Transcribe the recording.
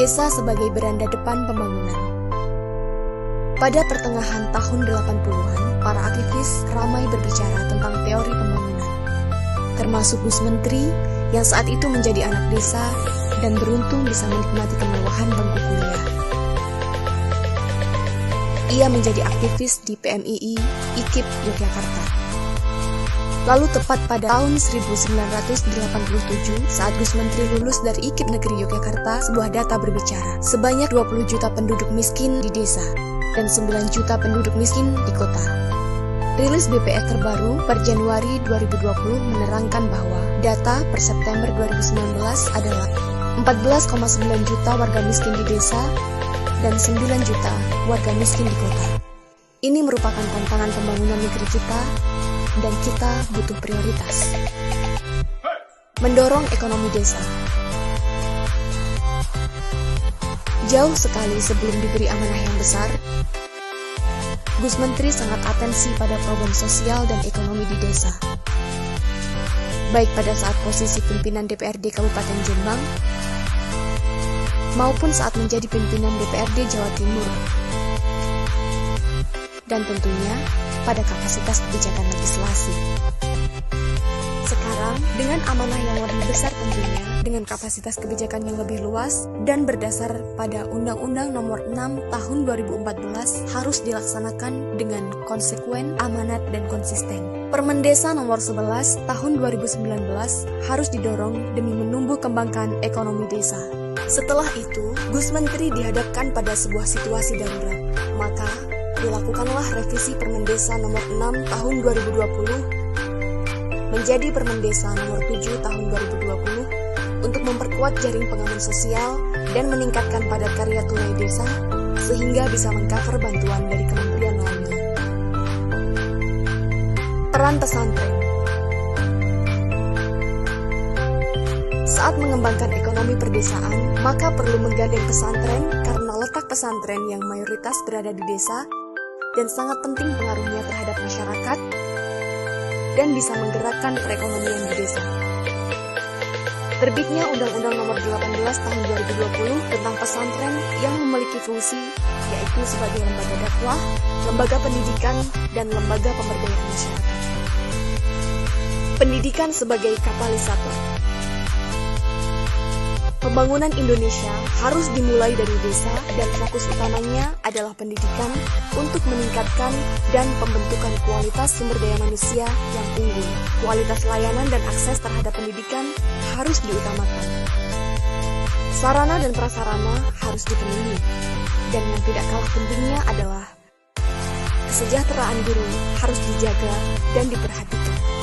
Desa sebagai beranda depan pembangunan. Pada pertengahan tahun 80-an, para aktivis ramai berbicara tentang teori pembangunan, termasuk Gus Menteri yang saat itu menjadi anak desa dan beruntung bisa menikmati kemewahan bangku kuliah. Ia menjadi aktivis di PMII IKIP Yogyakarta. Lalu tepat pada tahun 1987 saat Gus Menteri lulus dari IKIP Negeri Yogyakarta, sebuah data berbicara sebanyak 20 juta penduduk miskin di desa dan 9 juta penduduk miskin di kota. Rilis BPS terbaru per Januari 2020 menerangkan bahwa data per September 2019 adalah 14,9 juta warga miskin di desa dan 9 juta warga miskin di kota. Ini merupakan tantangan pembangunan negeri kita dan kita butuh prioritas. Mendorong ekonomi desa. Jauh sekali sebelum diberi amanah yang besar, Gus Menteri sangat atensi pada program sosial dan ekonomi di desa. Baik pada saat posisi pimpinan DPRD Kabupaten Jombang, maupun saat menjadi pimpinan DPRD Jawa Timur. Dan tentunya pada kapasitas kebijakan legislasi. Sekarang, dengan amanah yang lebih besar tentunya, dengan kapasitas kebijakan yang lebih luas, dan berdasar pada Undang-Undang Nomor 6 Tahun 2014 harus dilaksanakan dengan konsekuen, amanat, dan konsisten. Permen Desa Nomor 11 Tahun 2019 harus didorong demi menumbuh kembangkan ekonomi desa. Setelah itu, Gus Menteri dihadapkan pada sebuah situasi darurat, maka dilakukanlah revisi Permen Desa Nomor 6 Tahun 2020 menjadi Permen Desa Nomor 7 Tahun 2020 untuk memperkuat jaring pengaman sosial dan meningkatkan padat karya tunai desa sehingga bisa mengcover bantuan dari kementerian lainnya. Peran pesantren. Saat mengembangkan ekonomi perdesaan, maka perlu menggandeng pesantren karena letak pesantren yang mayoritas berada di desa dan sangat penting pengaruhnya terhadap masyarakat dan bisa menggerakkan perekonomian di desa. Terbitnya Undang-Undang Nomor 18 Tahun 2020 tentang pesantren yang memiliki fungsi yaitu sebagai lembaga dakwah, lembaga pendidikan, dan lembaga pemberdayaan masyarakat. Pendidikan sebagai katalisator. Pembangunan Indonesia harus dimulai dari desa dan fokus utamanya adalah pendidikan untuk meningkatkan dan pembentukan kualitas sumber daya manusia yang unggul. Kualitas layanan dan akses terhadap pendidikan harus diutamakan. Sarana dan prasarana harus dipenuhi. Dan yang tidak kalah pentingnya adalah kesejahteraan guru harus dijaga dan diperhatikan.